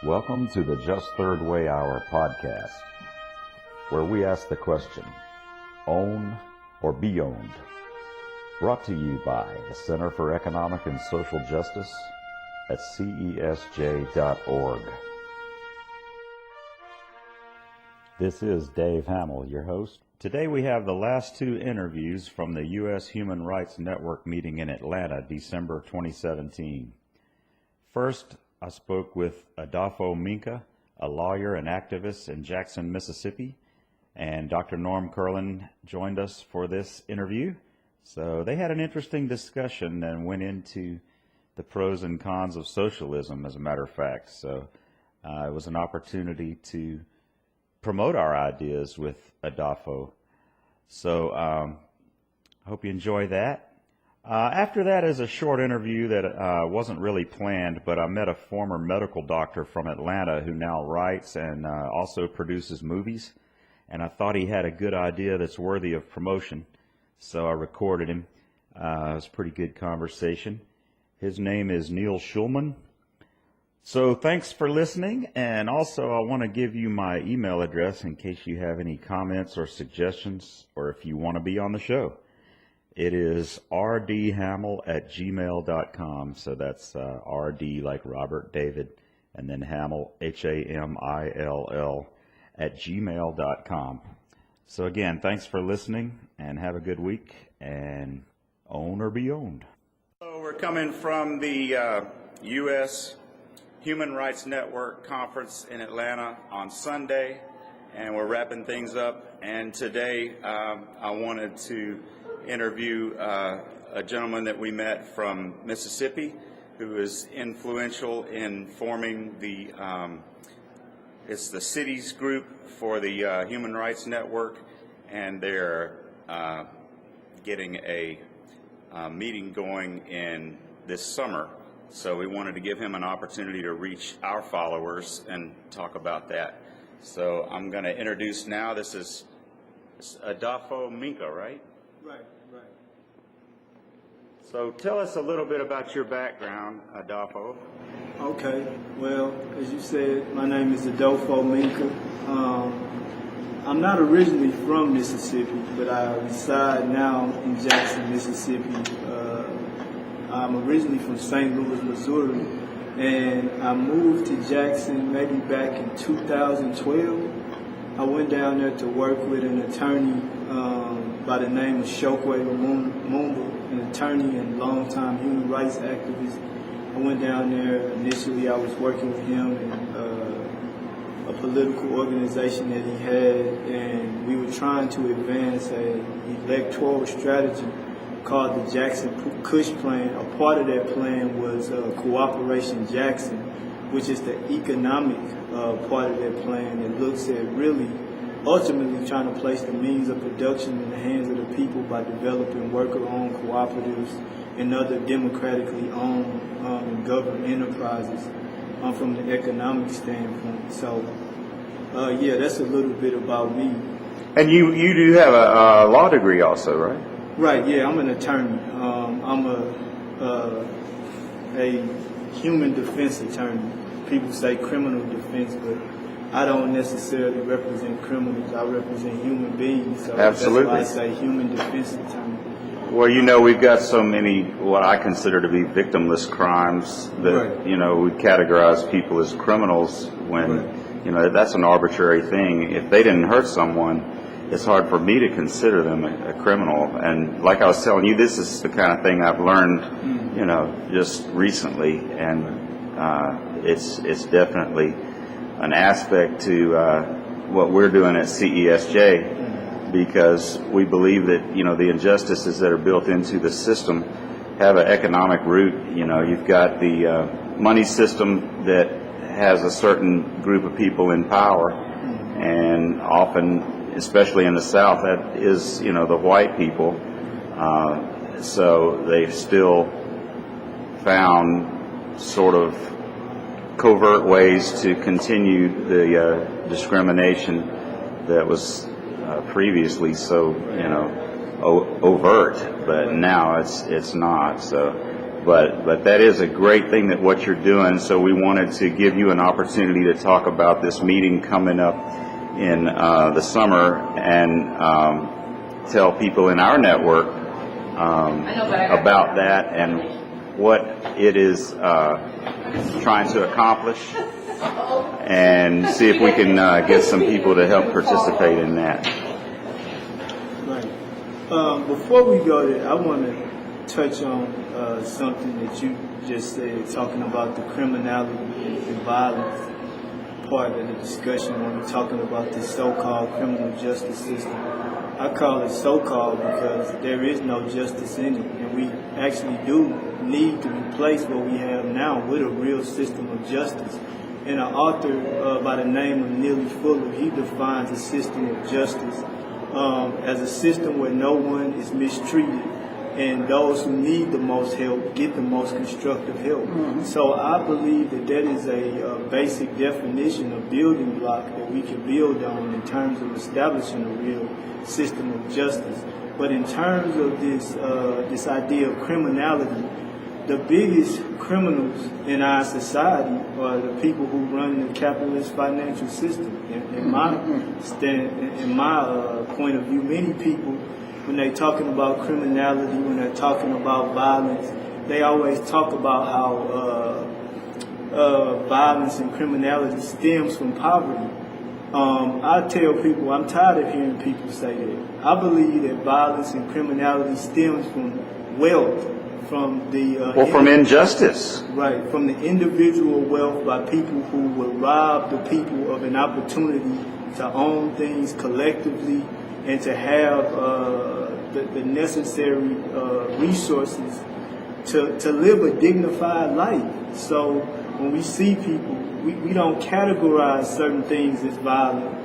Welcome to the Just Third Way Hour podcast, where we ask the question, own or be owned? Brought to you by the Center for Economic and Social Justice at cesj.org. This is Dave Hamill, your host. Today we have the last two interviews from the U.S. Human Rights Network meeting in Atlanta, December 2017. First, I spoke with Adofo Minka, a lawyer and activist in Jackson, Mississippi, and Dr. Norm Kurland joined us for this interview. So they had an interesting discussion and went into the pros and cons of socialism, as a matter of fact. So it was an opportunity to promote our ideas with Adofo. So I hope you enjoy that. After that is a short interview that wasn't really planned, but I met a former medical doctor from Atlanta who now writes and also produces movies, and I thought he had a good idea that's worthy of promotion, so I recorded him. It was a pretty good conversation. His name is Neil Shulman. So thanks for listening, and also I want to give you my email address in case you have any comments or suggestions, or if you want to be on the show. It is rdhamill@gmail.com, so that's RD like Robert David, and then Hamill, Hamill, @gmail.com. So again, thanks for listening, and have a good week, and own or be owned. So we're coming from the U.S. Human Rights Network conference in Atlanta on Sunday, and we're wrapping things up, and today I wanted to interview a gentleman that we met from Mississippi who is influential in forming the it's the cities group for the Human Rights Network, and they're getting a meeting going in this summer. So we wanted to give him an opportunity to reach our followers and talk about that. So I'm going to introduce now, this is Adofo Minka, right? Right. So tell us a little bit about your background, Adofo. Okay. Well, as you said, my name is Adofo Minka. I'm not originally from Mississippi, but I reside now in Jackson, Mississippi. I'm originally from St. Louis, Missouri, and I moved to Jackson maybe back in 2012. I went down there to work with an attorney by the name of Shokwe Lumumba, an attorney and longtime human rights activist. I went down there. Initially, I was working with him in a political organization that he had, and we were trying to advance an electoral strategy called the Jackson Kush Plan. A part of that plan was Cooperation Jackson, which is the economic part of that plan that looks at really ultimately trying to place the means of production in the hands of the people by developing worker-owned cooperatives and other democratically owned and governed enterprises from the economic standpoint. So, that's a little bit about me. And you do have a law degree also, right? Right, yeah, I'm an attorney. I'm a human defense attorney. People say criminal defense, but I don't necessarily represent criminals. I represent human beings. So Absolutely. That's why I say human defense attorney. Well, we've got so many what I consider to be victimless crimes that, Right. We categorize people as criminals when, that's an arbitrary thing. If they didn't hurt someone, it's hard for me to consider them a criminal. And like I was telling you, this is the kind of thing I've learned, just recently. And it's definitely an aspect to what we're doing at CESJ, because we believe that, the injustices that are built into the system have an economic root. You've got the money system that has a certain group of people in power, and often, especially in the South, that is, the white people. So they've still found sort of covert ways to continue the discrimination that was previously so overt, but now it's not. So But that is a great thing that what you're doing. So we wanted to give you an opportunity to talk about this meeting coming up in the summer and tell people in our network about that and what it is trying to accomplish, and see if we can get some people to help participate in that. Right. Before we go there, I want to touch on something that you just said, talking about the criminality and violence part of the discussion when we're talking about the so-called criminal justice system. I call it so-called because there is no justice in it, and we actually do need to replace what we have now with a real system of justice. And an author by the name of Neil Shulman, he defines a system of justice as a system where no one is mistreated and those who need the most help get the most constructive help. So I believe that is a basic definition of building block that we can build on in terms of establishing a real system of justice. But in terms of this idea of criminality, the biggest criminals in our society are the people who run the capitalist financial system. In my point of view, many people, when they're talking about criminality, when they're talking about violence, they always talk about how violence and criminality stems from poverty. I tell people, I'm tired of hearing people say that. I believe that violence and criminality stems from wealth, from from injustice. Right, from the individual wealth by people who will rob the people of an opportunity to own things collectively and to have the necessary resources to live a dignified life. So when we see people, we don't categorize certain things as violent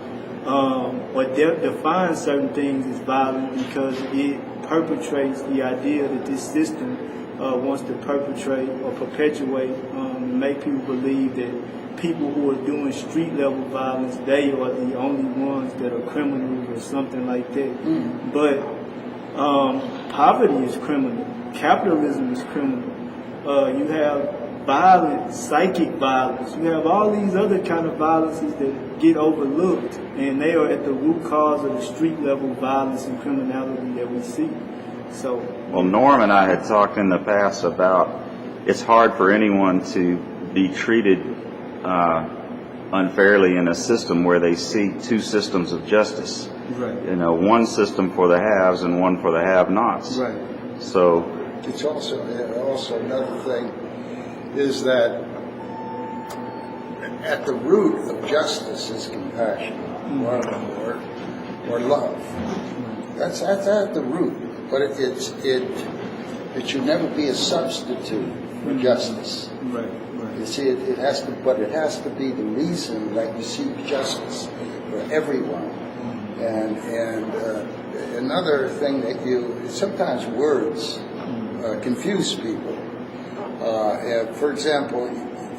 or define certain things as violent because it perpetrates the idea that this system wants to perpetrate or perpetuate and make people believe that people who are doing street level violence, they are the only ones that are criminals or something like that. But poverty is criminal. Capitalism is criminal. You have violence, psychic violence. You have all these other kind of violences that get overlooked, and they are at the root cause of the street level violence and criminality that we see. So, well, Norm and I had talked in the past about it's hard for anyone to be treated unfairly in a system where they see two systems of justice. right. You know, one system for the haves and one for the have-nots. Right. So it's also another thing is that at the root of justice is compassion or love. That's at the root, but it should never be a substitute for justice. Right. You see, it has to be the reason that you seek justice for everyone. And another thing that sometimes words confuse people. For example,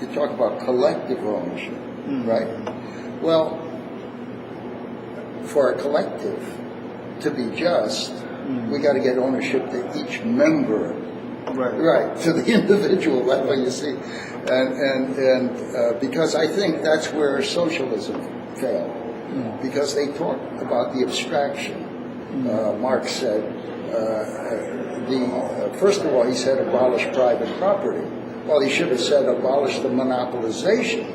you talk about collective ownership, right? Well, for a collective to be just, we got to get ownership to each member, right, to the individual. That's what you see, and because I think that's where socialism failed, because they talk about the abstraction. Marx said, first of all, he said abolish private property. Well, he should have said abolish the monopolization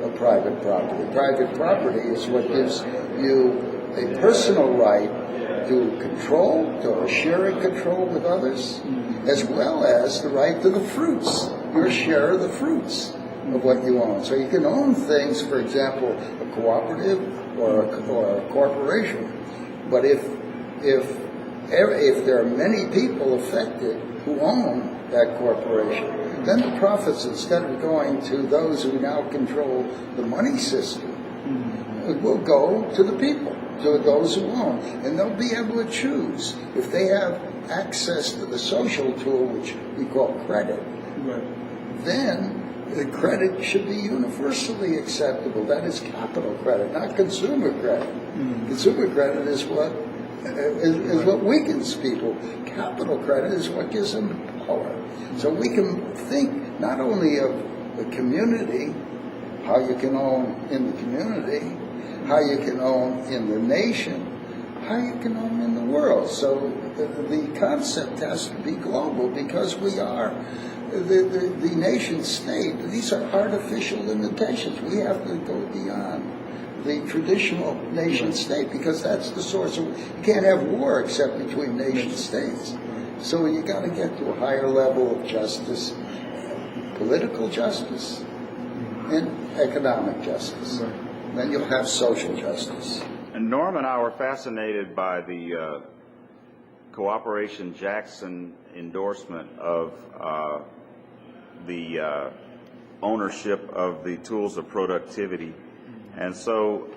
of private property. Private property is what gives you a personal right to control, to sharing control with others, as well as the right to the fruits, your share of the fruits of what you own. So you can own things, for example, a cooperative or a corporation. But if there are many people affected who own that corporation, then the profits, instead of going to those who now control the money system, it will go to the people, to those who own. And they'll be able to choose. If they have access to the social tool, which we call credit, then the credit should be universally acceptable. That is capital credit, not consumer credit. Consumer credit is what weakens people. Capital credit is what gives them power. So we can think not only of the community, how you can own in the community, how you can own in the nation, how you can own in the world. So the concept has to be global, because we are the nation state. These are artificial limitations. We have to go beyond the traditional nation state, because that's the source of, you can't have war except between nation states. So you got to get to a higher level of justice, political justice and economic justice. Then you'll have social justice. And Norm and I were fascinated by the Cooperation Jackson endorsement of the ownership of the tools of productivity. And so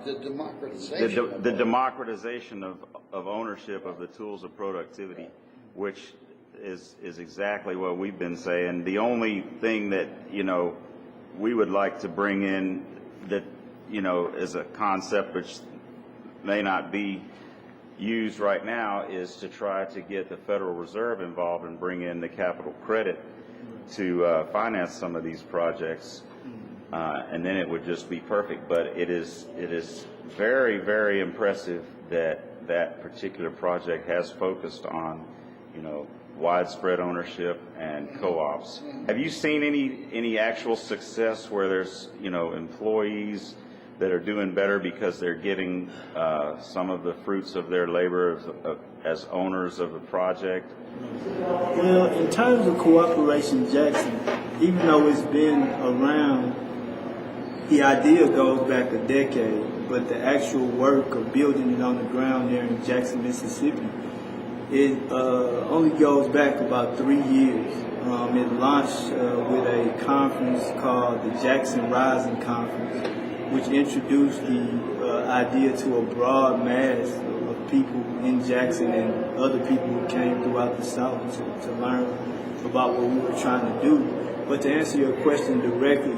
the democratization of ownership of the tools of productivity, which is exactly what we've been saying. The only thing that, we would like to bring in that, is a concept which may not be used right now, is to try to get the Federal Reserve involved and bring in the capital credit to finance some of these projects. And then it would just be perfect. But it is very, very impressive that that particular project has focused on, widespread ownership and co-ops. Have you seen any actual success where there's, employees that are doing better because they're getting some of the fruits of their labor as owners of the project? Well, in terms of Cooperation Jackson, even though it's been around, the idea goes back a decade, but the actual work of building it on the ground there in Jackson, Mississippi, it only goes back about 3 years. It launched with a conference called the Jackson Rising Conference, which introduced the idea to a broad mass of people in Jackson and other people who came throughout the South to learn about what we were trying to do. But to answer your question directly,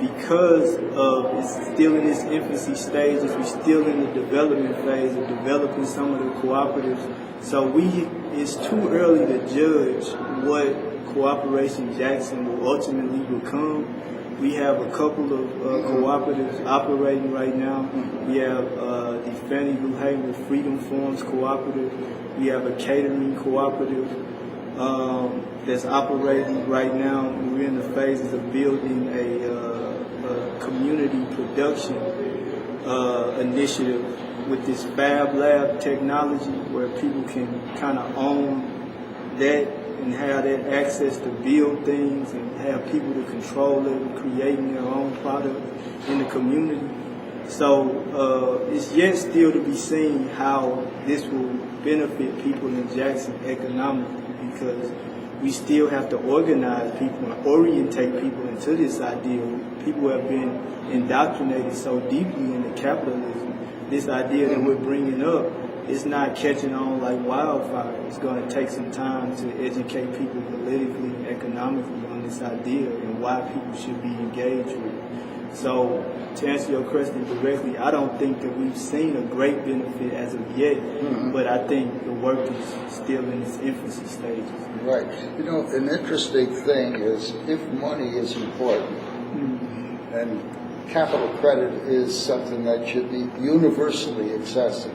because of it's still in its infancy stages, we're still in the development phase of developing some of the cooperatives. So it's too early to judge what Cooperation Jackson will ultimately become. We have a couple of cooperatives operating right now. We have the Fannie Lou Hamer Freedom Farms Cooperative. We have a catering cooperative that's operating right now. We're in the phases of building a community production initiative with this Fab Lab technology, where people can kind of own that and have that access to build things and have people to control it and creating their own product in the community. So it's yet still to be seen how this will benefit people in Jackson economically, because we still have to organize people and orientate people into this idea. People have been indoctrinated so deeply into capitalism. This idea that we're bringing up is not catching on like wildfire. It's going to take some time to educate people politically and economically on this idea and why people should be engaged with it. So to answer your question directly, I don't think that we've seen a great benefit as of yet, but I think the work is still in its infancy stages. Right. An interesting thing is, if money is important, and capital credit is something that should be universally accessible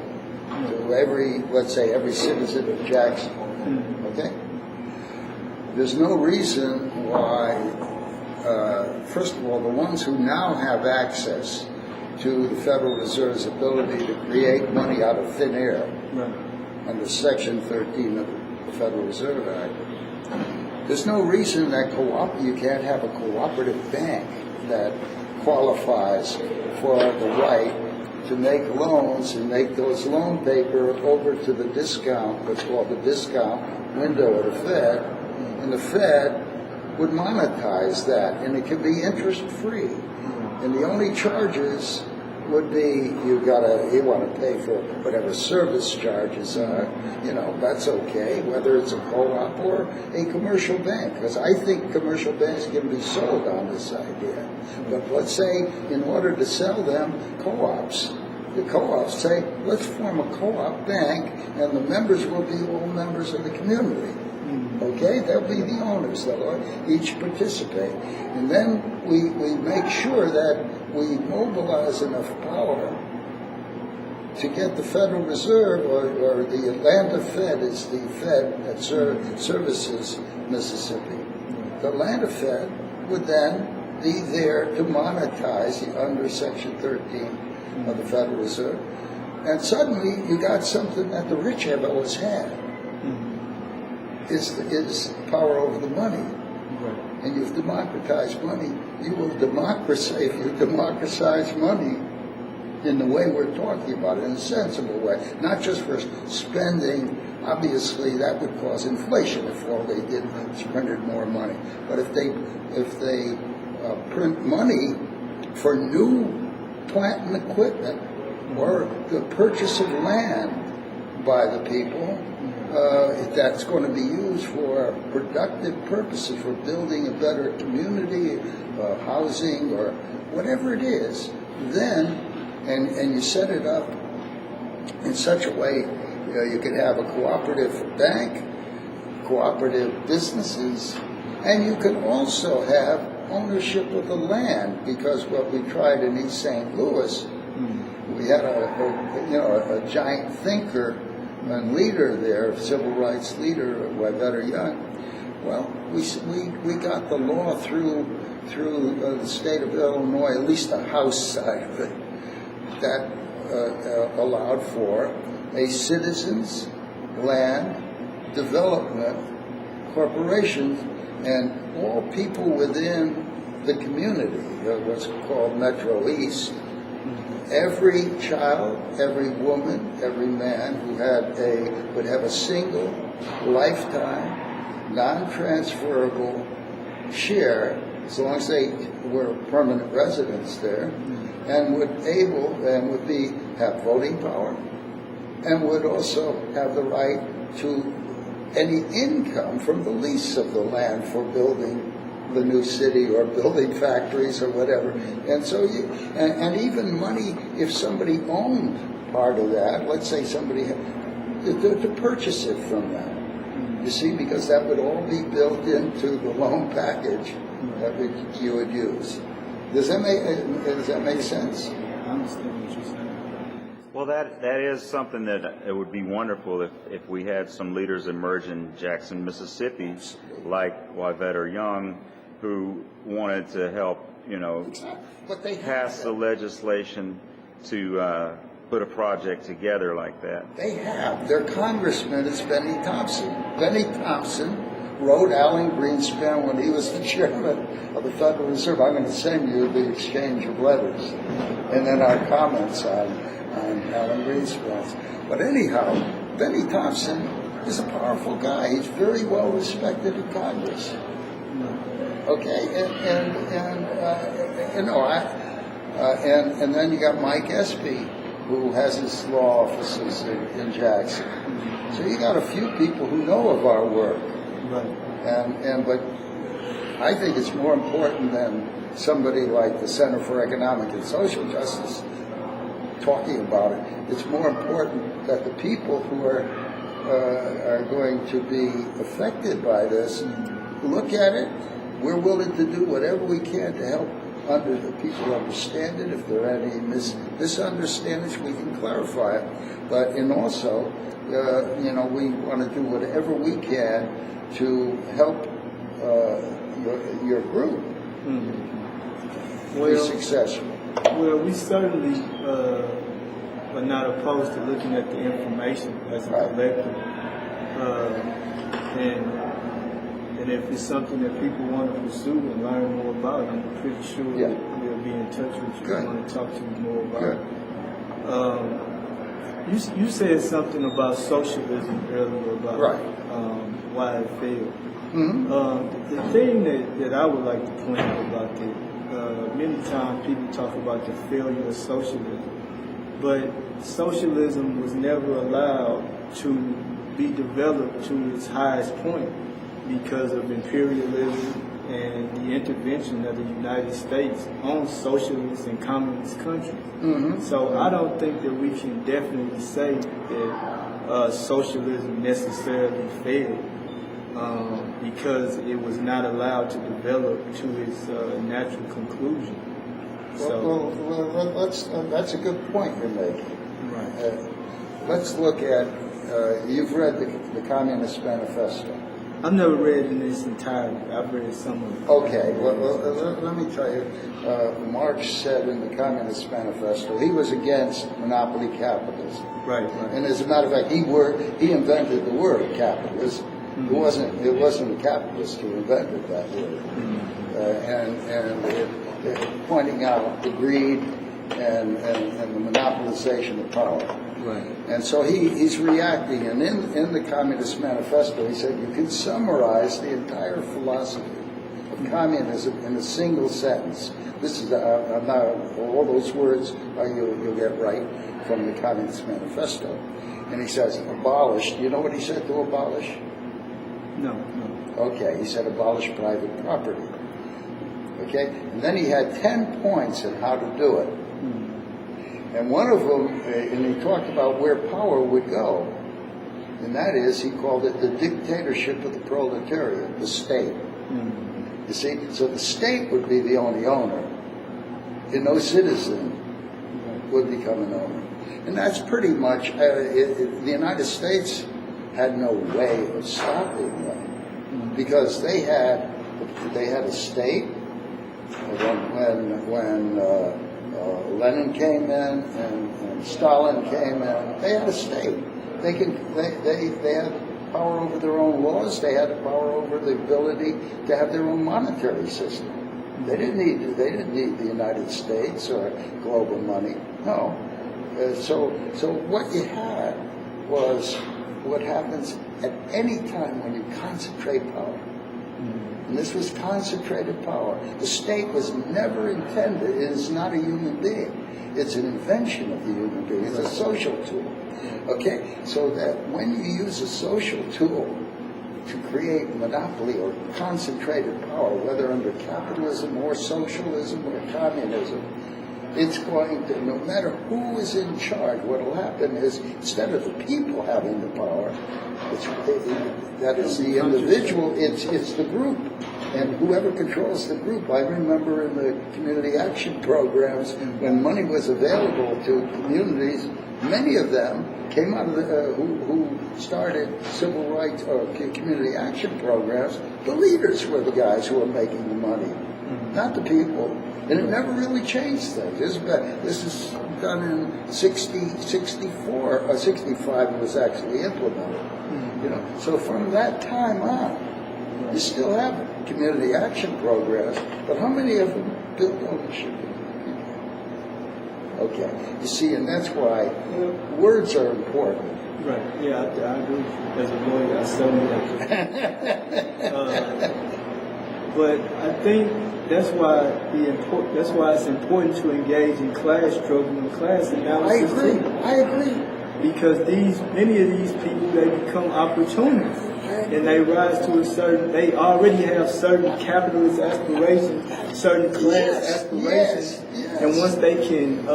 to every citizen of Jackson. Okay? There's no reason why, first of all, the ones who now have access to the Federal Reserve's ability to create money out of thin air, under Section 13 of the Federal Reserve Act, there's no reason that you can't have a cooperative bank that qualifies for the right to make loans and make those loan paper over to the discount, what's called the discount window of the Fed, and the Fed would monetize that, and it could be interest-free. And the only charges would be you want to pay for whatever service charges are. That's okay, whether it's a co-op or a commercial bank, because I think commercial banks can be sold on this idea. But let's say in order to sell them co-ops, the co-ops say, let's form a co-op bank, and the members will be all members of the community. Okay, they'll be the owners. They'll each participate. And then we make sure that we mobilize enough power to get the Federal Reserve, or the Atlanta Fed is the Fed that services Mississippi. The Atlanta Fed would then be there to monetize under Section 13 of the Federal Reserve. And suddenly you got something that the rich have always had, is power over the money. Right. And you've democratized money. You will democratize, if you democratize money in the way we're talking about it, in a sensible way, not just for spending. Obviously, that would cause inflation if all they did was printed more money. But if they print money for new plant and equipment, or the purchase of land by the people, that's going to be used for productive purposes, for building a better community, housing, or whatever it is, then, and you set it up in such a way, you could have a cooperative bank, cooperative businesses, and you can also have ownership of the land, because what we tried in East St. Louis, we had a giant thinker and leader there, civil rights leader, Wybetta Young. Well, we got the law through the state of Illinois, at least the House side of it, that allowed for a citizens land development corporation, and all people within the community, what's called Metro East. Every child, every woman, every man who would have a single lifetime, non-transferable share, as long as they were permanent residents there, and would have voting power, and would also have the right to any income from the lease of the land for building the new city or building factories or whatever. And so and even money, if somebody owned part of that, let's say somebody had to purchase it from them. You see, because that would all be built into the loan package that you would use. Does that make sense? I understand what you're saying. Well, that is something that it would be wonderful if we had some leaders emerge in Jackson, Mississippi, like Wybetta Young, who wanted to help, pass the legislation to put a project together like that. They have. Their congressman is Benny Thompson. Benny Thompson wrote Alan Greenspan when he was the chairman of the Federal Reserve. I'm going to send you the exchange of letters and then our comments on Alan Greenspan's. But anyhow, Benny Thompson is a powerful guy. He's very well respected in Congress. Okay, and then you got Mike Espy, who has his law offices in Jackson. So you got a few people who know of our work. Right. But I think it's more important than somebody like the Center for Economic and Social Justice talking about it. It's more important that the people who are going to be affected by this look at it. We're willing to do whatever we can to help the people understand it. If there are any misunderstandings, we can clarify it. But also, we want to do whatever we can to help your group be successful. Well, we certainly are not opposed to looking at the information as a collective, and if it's something that people want to pursue and learn more about, I'm pretty sure we'll be in touch with you. Good. I want to talk to you more about it. You said something about socialism earlier, about why it failed. Mm-hmm. The thing that I would like to point out about it, many times people talk about the failure of socialism, but socialism was never allowed to be developed to its highest point because of imperialism and the intervention of the United States on socialist and communist countries. Mm-hmm. So I don't think that we can definitely say that socialism necessarily failed. because it was not allowed to develop to its natural conclusion. So, That's a good point you're making. right. Let's look at, you've read the Communist Manifesto. I've never read in its entirety. I've read some of it. Okay, well, let me tell you, Marx said in the Communist Manifesto, he was against monopoly capitalism. Right. And as a matter of fact, he invented the word capitalist. Mm-hmm. It wasn't a capitalist who invented that word. Mm-hmm. Pointing out the greed and the monopolization of power. Right. And so he's reacting, and in the Communist Manifesto, he said you can summarize the entire philosophy of communism in a single sentence. This is all those words you'll get right from the Communist Manifesto. And he says, abolish. Do you know what he said to abolish? No. Okay, he said abolish private property. Okay, and then he had 10 points on how to do it. And one of them, and he talked about where power would go, and that is, he called it the dictatorship of the proletariat, the state. You see, so the state would be the only owner, and no citizen would become an owner. And that's pretty much, the United States had no way of stopping that, because they had a state. When Lenin came in and Stalin came in, they had a state. They had power over their own laws. They had power over the ability to have their own monetary system. They didn't need the United States or global money. No. So what you had was what happens at any time when you concentrate power. And this was concentrated power. The state was never intended. It is not a human being. It's an invention of the human being. It's a social tool. Okay? So that when you use a social tool to create monopoly or concentrated power, whether under capitalism or socialism or communism, it's going to, no matter who is in charge, what will happen is, instead of the people having the power, that is the individual, it's the group. And whoever controls the group, I remember in the community action programs, when money was available to communities, many of them came out of who started civil rights or community action programs. The leaders were the guys who were making the money, not the people. And it never really changed things. This is done in 64 or 65. It was actually implemented. You know, so from that time on, you still have community action programs, but how many of them build ownership of the people? Okay, you see, and that's why words are important. Right. Yeah, I agree. As a lawyer, I study that. But I think that's why it's important to engage in class struggle and class analysis. I agree. Because many of these people, they become opportunists, and they rise to they already have certain capitalist aspirations, certain class aspirations, and once they can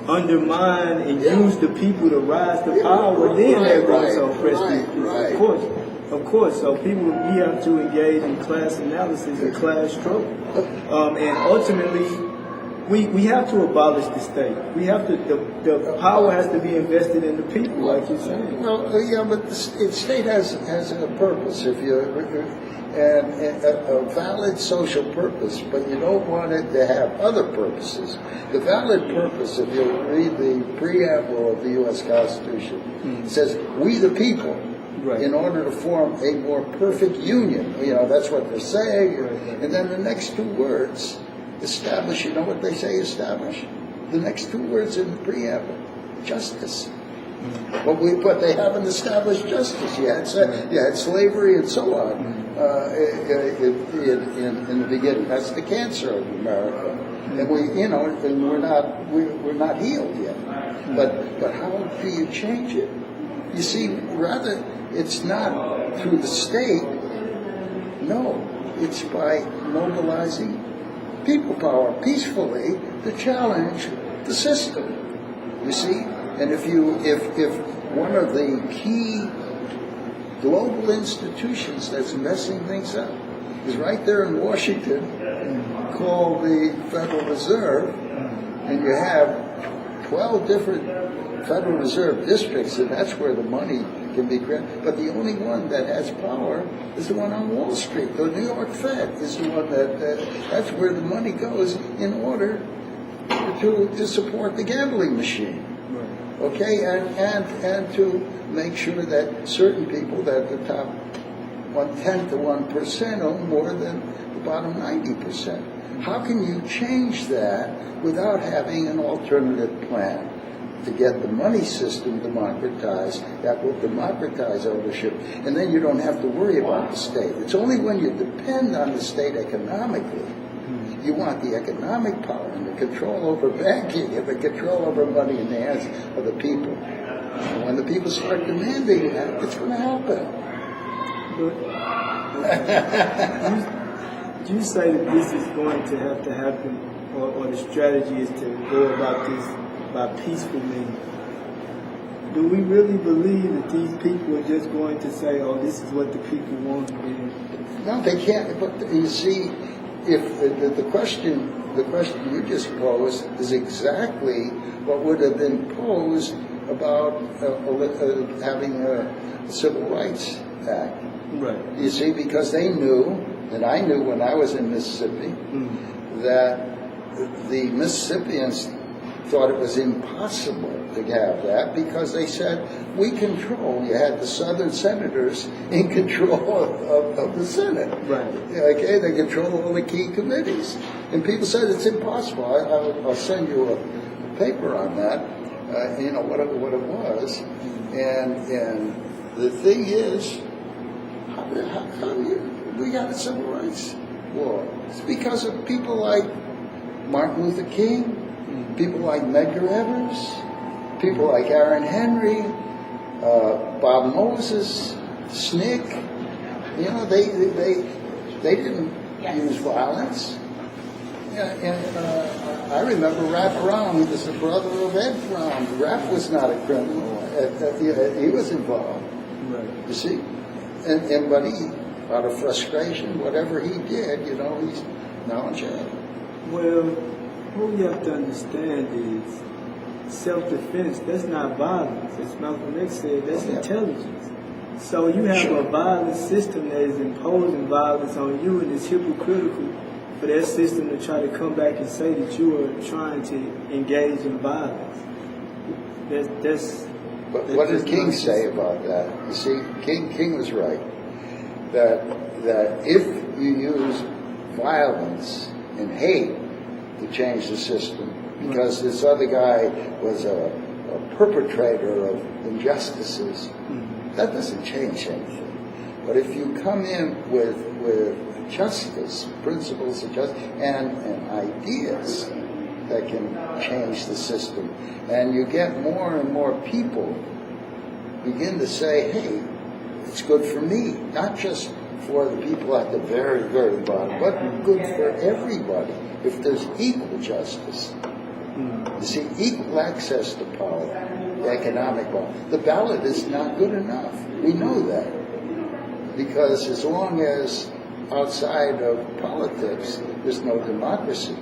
undermine and use the people to rise to power, then they're going to oppress people. Of course. So we have to engage in class analysis and class struggle, and ultimately, we have to abolish the state. We have to. The power has to be invested in the people, like you're saying. Well, yeah, but the state has a purpose. If you and a valid social purpose, but you don't want it to have other purposes. The valid purpose, if you read the preamble of the U.S. Constitution, says, "We the people." Right. In order to form a more perfect union. You know, that's what they're saying. Right. And then the next two words, establish, you know what they say, establish? The next two words in the preamble, justice. But they haven't established justice yet. You had slavery and so on in the beginning. That's the cancer of America. And we're not healed yet. But how do you change it? You see, rather, it's not through the state. No, it's by mobilizing people power peacefully to challenge the system. You see, and if one of the key global institutions that's messing things up. It's right there in Washington, called the Federal Reserve, and you have 12 different Federal Reserve districts, and that's where the money can be created. But the only one that has power is the one on Wall Street. The New York Fed is the one that's where the money goes in order to support the gambling machine. Okay, and to make sure that certain people, that the top 1/10 to 1% own more than the bottom 90%. How can you change that without having an alternative plan to get the money system democratized that will democratize ownership? And then you don't have to worry about the state. It's only when you depend on the state economically. You want the economic power and the control over banking and the control over money in the hands of the people. And when the people start demanding that, it's going to happen. Do you say that this is going to have to happen, or the strategy is to go about this by peaceful means? Do we really believe that these people are just going to say, "Oh, this is what the people want"? No, they can't. But you see, if the question you just posed is exactly what would have been posed about having a Civil Rights Act. Right. You see, because they knew, and I knew when I was in Mississippi, that the Mississippians thought it was impossible to have that because they said, we control. You had the Southern senators in control of the Senate. Right. Okay, they control all the key committees. And people said it's impossible. I'll send you a paper on that, what it was. And the thing is, how we got a civil rights war? It's because of people like Martin Luther King, people like Medgar Evers, people like Aaron Henry, Bob Moses, SNCC. They didn't use violence. And I remember Rap Brown, who was the brother of Ed Brown. Rap was not a criminal. He was involved. Right. You see? But he, out of frustration, whatever he did, he's now in jail. Well, what we have to understand is self-defense, that's not violence. As Malcolm X said, that's intelligence. So you have a violent system that is imposing violence on you, and it's hypocritical for that system to try to come back and say that you are trying to engage in violence. But what did King say about that? You see, King was right. That if you use violence and hate to change the system, because this other guy was a perpetrator of injustices, that doesn't change anything. But if you come in with justice, principles of justice, and ideas that can change the system, and you get more and more people begin to say, hey, it's good for me, not just for the people at the very, very bottom, but good for everybody if there's equal justice. You see, equal access to power, economic power. The ballot is not good enough. We know that. Because as long as outside of politics, there's no democracy.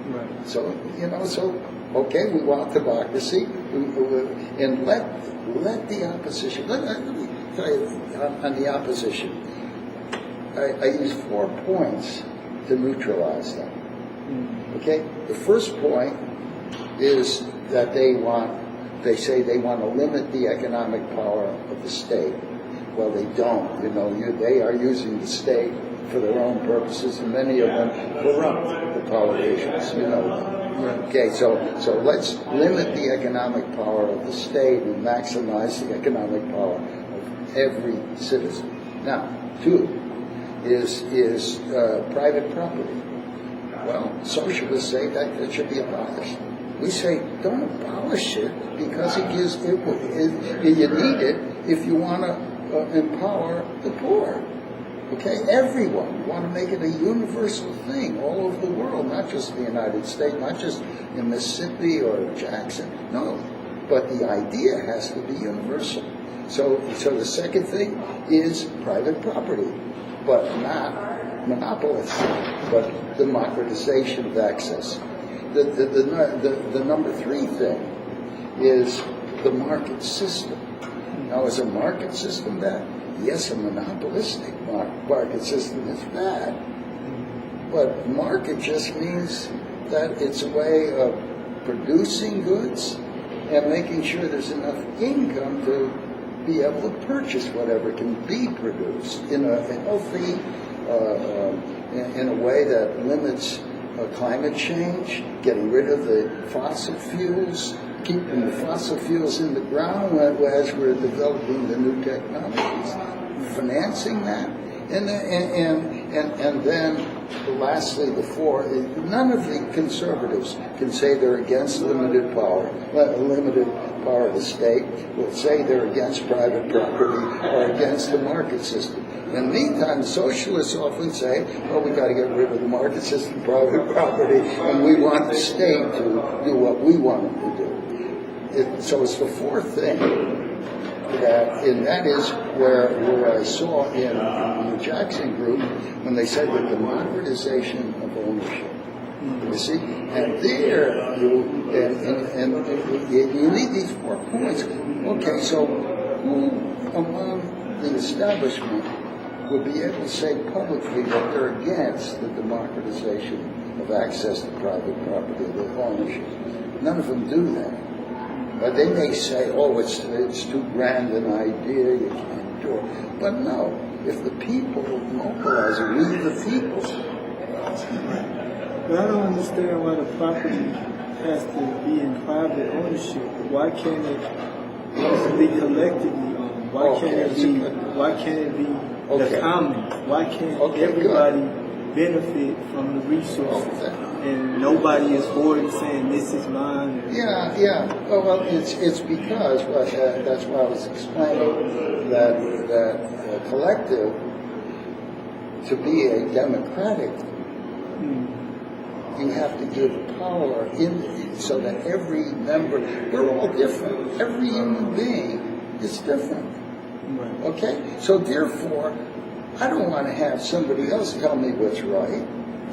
Right. So, okay, we want democracy, and let the opposition, let me tell you on the opposition, I use 4 points to neutralize them. Okay? The first point is that they say they want to limit the economic power of the state. Well, they don't. They are using the state for their own purposes, and many of them corrupt the politicians. Okay, so let's limit the economic power of the state and maximize the economic power of every citizen. Now, 2 is private property. Well, socialists say that it should be abolished. We say don't abolish it because you need it if you want to empower the poor. Okay, everyone. We want to make it a universal thing all over the world, not just in the United States, not just in Mississippi or Jackson. No, but the idea has to be universal. So the second thing is private property, but not monopolists, but democratization of access. The number three thing is the market system. Now, is a market system bad? Yes, a monopolistic market system is bad. But market just means that it's a way of producing goods and making sure there's enough income to be able to purchase whatever can be produced in a healthy, in a way that limits climate change, getting rid of the fossil fuels, keeping the fossil fuels in the ground as we're developing the new technologies, financing that, and then lastly, the four. None of the conservatives can say they're against limited power of the state. Will say they're against private property or against the market system. In the meantime, socialists often say, well, we got to get rid of the market system, private property, and we want the state to do what we want it to do. So it's the fourth thing, and that is where I saw in the Jackson group when they said the democratization of ownership. You see, and there you need these 4 points. Okay, so who among the establishment would be able to say publicly that they're against the democratization of access to private property, the ownership? None of them do that. But they may say, oh, it's too grand an idea, you can't do it. But no, if the people mobilize it, we the people. But I don't understand why the property has to be in private ownership. Why can't it be collectively owned? Why can't it be the commons? Why can't everybody benefit from the resources? And nobody is bored saying this is mine. Yeah. Well, it's because that's why I was explaining that collective, to be a democratic, you have to give power in so that every member, we're all different. Every human being is different. Right. Okay? So therefore, I don't want to have somebody else tell me what's right.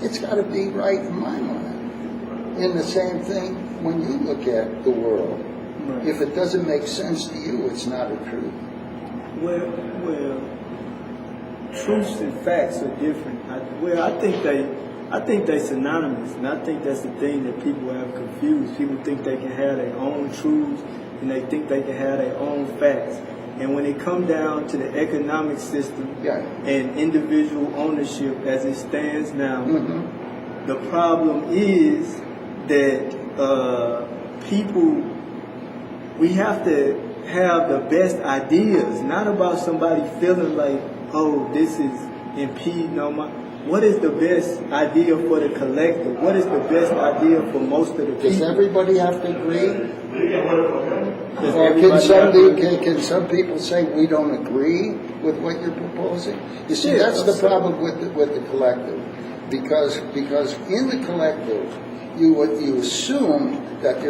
It's got to be right in my mind. In the same thing when you look at the world. Right. If it doesn't make sense to you, it's not a truth. Well, truths and facts are different. I think they're synonymous, and I think that's the thing that people have confused. People think they can have their own truths, and they think they can have their own facts. And when it comes down to the economic system and individual ownership as it stands now, the problem is that people, we have to have the best ideas, not about somebody feeling like, oh, this is impeding on my... What is the best idea for the collective? What is the best idea for most of the people? Does everybody have to agree? Or can some people say we don't agree with what you're proposing? You see, that's the problem with the collective, because in the collective you assume that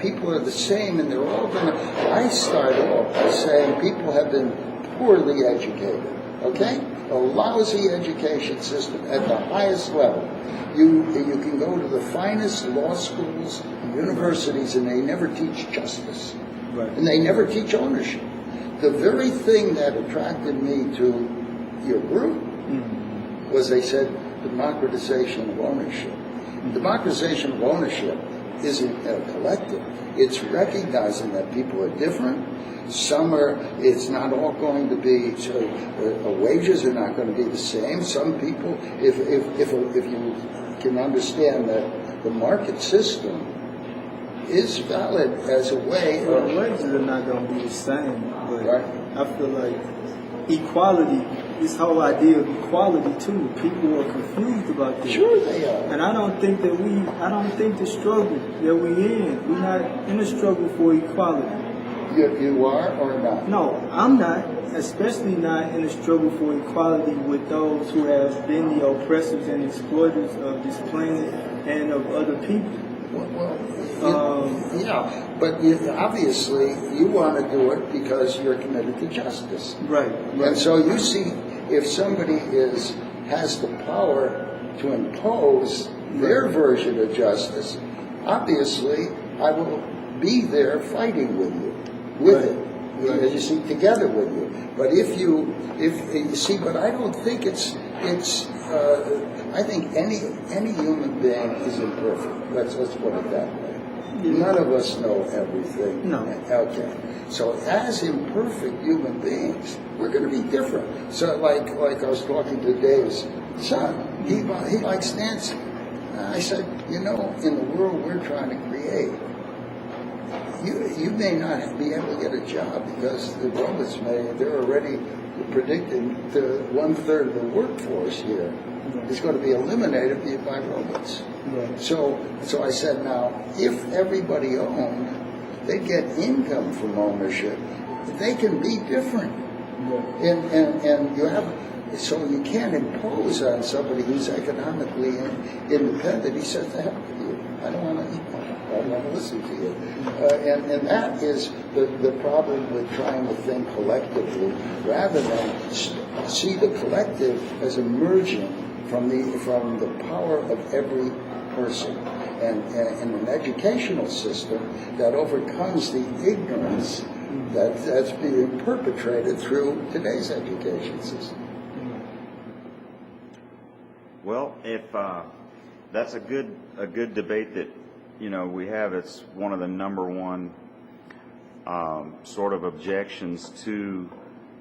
people are the same and they're all going to. I start off by saying people have been poorly educated. Okay, a lousy education system at the highest level. You can go to the finest law schools and universities, and they never teach justice, and they never teach ownership. The very thing that attracted me to your group was they said democratization of ownership. Democratization of ownership isn't a collective. It's recognizing that people are different. It's not all going to be, wages are not going to be the same. Some people, if you can understand that the market system is valid as a way of... wages are not going to be the same, but I feel like equality, this whole idea of equality too, people are confused about this. Sure they are. And I don't think the struggle that we're not in a struggle for equality. You are or not? No, I'm not, especially not in a struggle for equality with those who have been the oppressors and exploiters of this planet and of other people. Yeah, but obviously you want to do it because you're committed to justice. Right. And so you see, if somebody has the power to impose their version of justice, obviously I will be there fighting with you, with it. As you see, together with you. But if you see, but I don't think it's. I think any human being is imperfect. Let's put it that way. None of us know everything. No. Okay. So as imperfect human beings, we're going to be different. So like I was talking to Dave's son, he likes dancing. I said, in the world we're trying to create, you may not be able to get a job because the robots they're already predicting that 1/3 of the workforce here is going to be eliminated by robots. Right. So I said, now, if everybody owned, they get income from ownership. They can be different. Right. And you have, so you can't impose on somebody who's economically independent. He says, the hell with you. I don't want to listen to you. And that is the problem with trying to think collectively, rather than see the collective as emerging from the power of every person, and an educational system that overcomes the ignorance that's being perpetrated through today's education system. Well, if that's a good debate that we have. It's one of the number one sort of objections to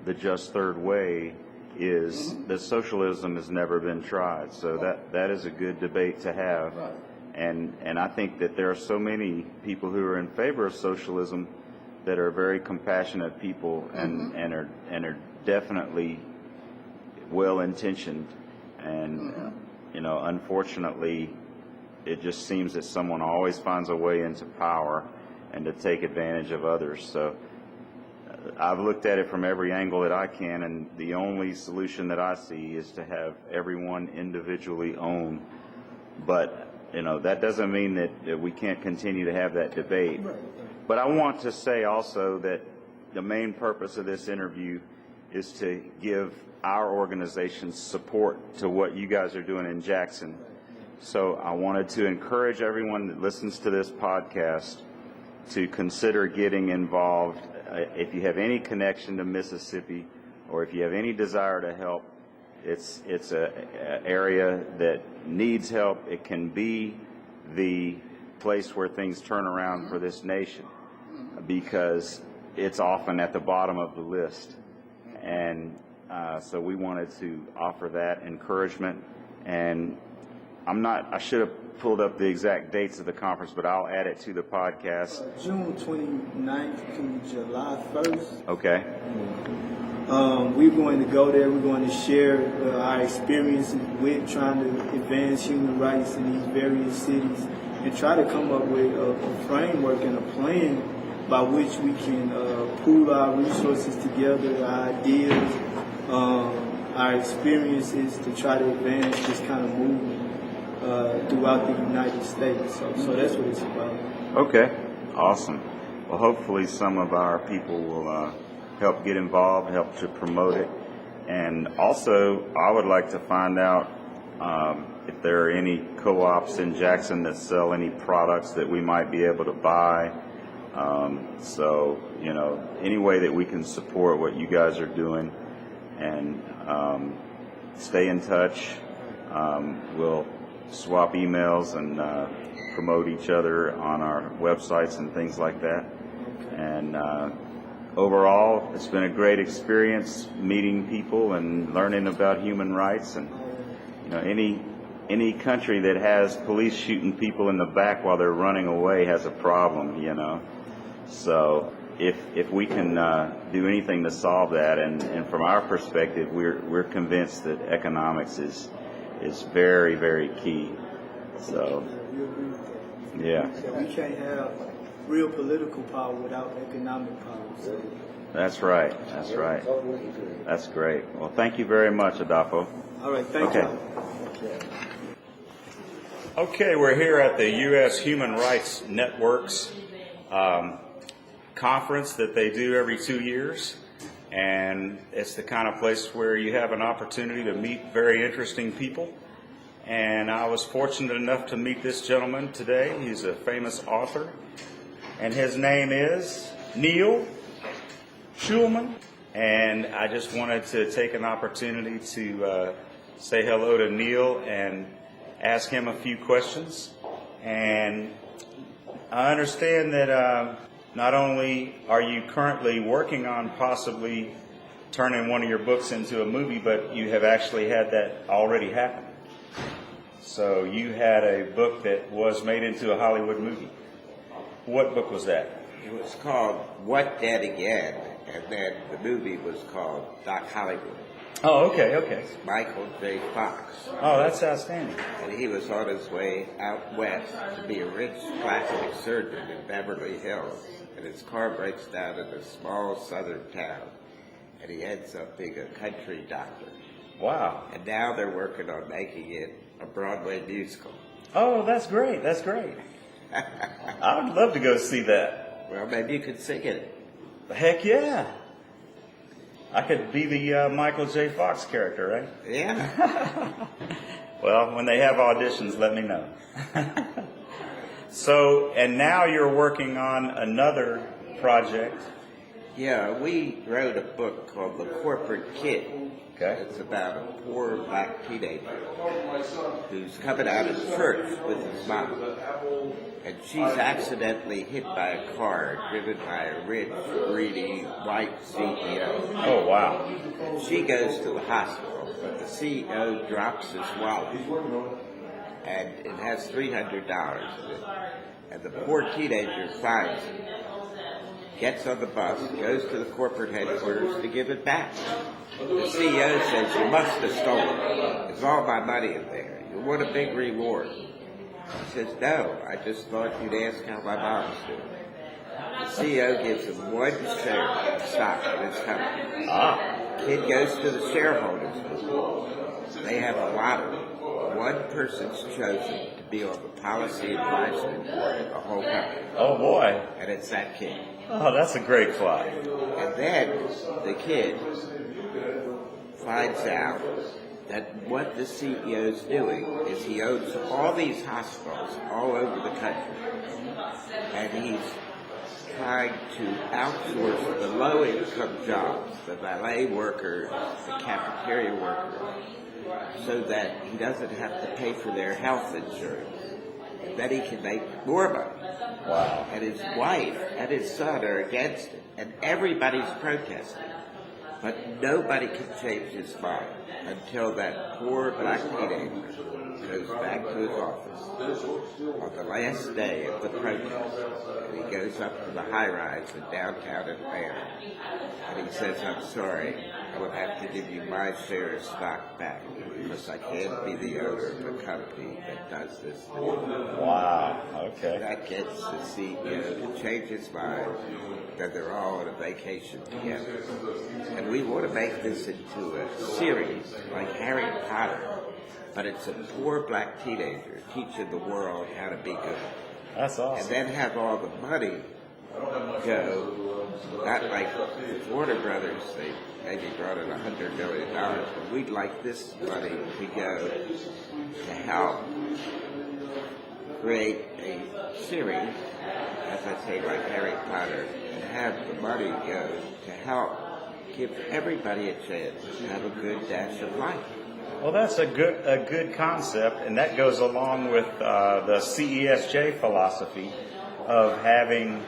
the just third way is that socialism has never been tried. So that is a good debate to have. Right. And I think that there are so many people who are in favor of socialism that are very compassionate people and are definitely well intentioned, and unfortunately it just seems that someone always finds a way into power and to take advantage of others. So I've looked at it from every angle that I can, and the only solution that I see is to have everyone individually own. But that doesn't mean that we can't continue to have that debate. Right. But I want to say also that the main purpose of this interview is to give our organization support to what you guys are doing in Jackson. So I wanted to encourage everyone that listens to this podcast to consider getting involved. If you have any connection to Mississippi, or if you have any desire to help, it's an area that needs help. It can be the place where things turn around for this nation, because it's often at the bottom of the list. And so we wanted to offer that encouragement. And I should have pulled up the exact dates of the conference, but I'll add it to the podcast. June 29th to July 1st. Okay. We're going to go there. We're going to share our experiences with trying to advance human rights in these various cities, and try to come up with a framework and a plan by which we can pool our resources together, our ideas, our experiences, to try to advance this kind of movement throughout the United States. So that's what it's about. Okay. Awesome. Well, hopefully some of our people will help get involved, help to promote it. And also, I would like to find out if there are any co-ops in Jackson that sell any products that we might be able to buy. So, any way that we can support what you guys are doing, and stay in touch. We'll swap emails and promote each other on our websites and things like that. And overall, it's been a great experience meeting people and learning about human rights. And any country that has police shooting people in the back while they're running away has a problem. So if we can do anything to solve that, and from our perspective, we're convinced that economics is very, very key. So We agree with that. yeah. We can't have real political power without economic power. So. That's right. That's right. Totally agree. That's great. Well, thank you very much, Adofo. All right, thank Okay. you. Okay, we're here at the U.S. Human Rights Network's conference that they do every 2 years. And it's the kind of place where you have an opportunity to meet very interesting people. And I was fortunate enough to meet this gentleman today. He's a famous author. And his name is Neil Shulman. And I just wanted to take an opportunity to say hello to Neil and ask him a few questions. And I understand that not only are you currently working on possibly turning one of your books into a movie, but you have actually had that already happen. So you had a book that was made into a Hollywood movie. What book was that? It was called What Dead Again, and then the movie was called Doc Hollywood. Oh, okay. Michael J. Fox. Oh, that's outstanding. And he was on his way out west to be a rich plastic surgeon in Beverly Hills. And his car breaks down in a small southern town. And he ends up being a country doctor. Wow. And now they're working on making it a Broadway musical. Oh, that's great. I would love to go see that. Well, maybe you could sing it. Heck yeah. I could be the Michael J. Fox character, right? Yeah. Well, when they have auditions, let me know. So, and now you're working on another project. Yeah, we wrote a book called The Corporate Kid. Okay. It's about a poor black teenager who's coming out of church with his mom. And she's accidentally hit by a car driven by a rich, greedy, white CEO. Oh, wow. And she goes to the hospital, but the CEO drops his wallet. And it has $300 in it. And the poor teenager finds it, gets on the bus, goes to the corporate headquarters to give it back. The CEO says, "You must have stolen it. There's all my money in there. You want a big reward." He says, "No, I just thought you'd ask how my mom's doing." The CEO gives him one share of stock in his company. Kid goes to the shareholders meeting. They have a lottery. One person's chosen to be on the policy advisory board of the whole company. Oh, boy. And it's that kid. Oh, that's a great fly. And then the kid finds out that what the CEO's doing is he owns all these hospitals all over the country. And he's trying to outsource the low-income jobs, the valet workers, the cafeteria workers, so that he doesn't have to pay for their health insurance. And then he can make more money. Wow. And his wife and his son are against it. And everybody's protesting. But nobody can change his mind until that poor black teenager goes back to his office on the last day of the protest. And he goes up to the high-rise in downtown Atlanta. And he says, "I'm sorry, I will have to give you my share of stock back because I can't be the owner of a company that does this to me." Wow. Okay. That gets the CEO to change his mind that they're all on a vacation together. And we want to make this into a series like Harry Potter, but it's a poor black teenager teaching the world how to be good. That's awesome. And then have all the money go, not like with Warner Brothers, they maybe brought in $100 million, but we'd like this money to go to help create a series, as I say, like Harry Potter, and have the money go to help give everybody a chance to have a good dash of life. Well, that's a good concept, and that goes along with the CESJ philosophy of having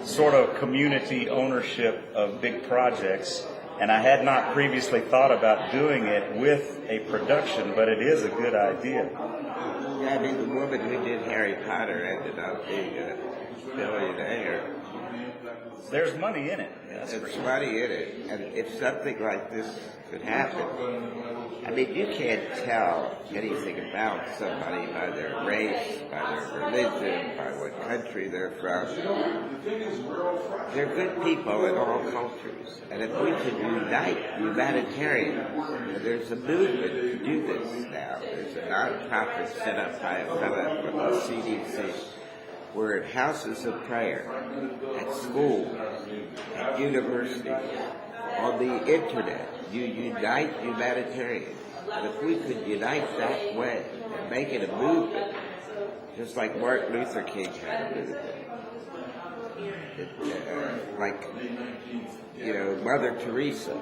sort of community ownership of big projects. And I had not previously thought about doing it with a production, but it is a good idea. Yeah, I mean, the woman who did Harry Potter ended up being a billionaire. There's money in it. There's money in it. And if something like this could happen, I mean, you can't tell anything about somebody by their race, by their religion, by what country they're from. They're good people in all cultures. And if we could unite humanitarians, there's a movement to do this now. There's a nonprofit set up by a fellow from the CDC. We're at houses of prayer, at school, at universities, on the internet. You unite humanitarians. And if we could unite that way and make it a movement, just like Martin Luther King had a movement, like, Mother Teresa,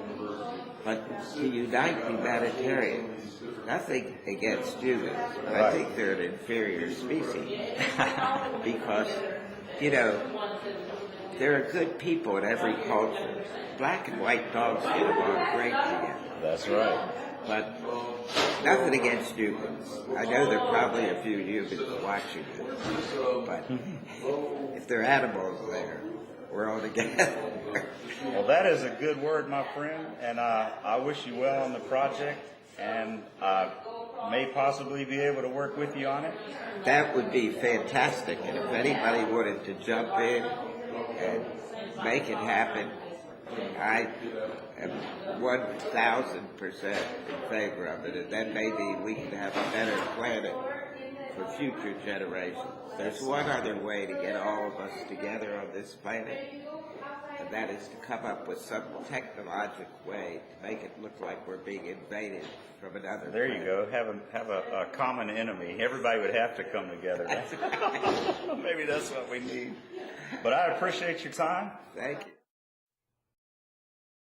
but to unite humanitarians. Nothing against Cubans, but I think they're an inferior species because, there are good people in every culture. Black and white dogs get along great together. That's right. But nothing against Cubans. I know there are probably a few Cubans watching this, but if they're animals there, we're all together. Well, that is a good word, my friend, and I wish you well on the project, and I may possibly be able to work with you on it. That would be fantastic, and if anybody wanted to jump in and make it happen, I am 1,000% in favor of it, and then maybe we can have a better planet for future generations. There's one other way to get all of us together on this planet, and that is to come up with some technological way to make it look like we're being invaded from another There planet. you go. Have a common enemy. Everybody would have to come together. Maybe that's what we need. But I appreciate your time. Thank you.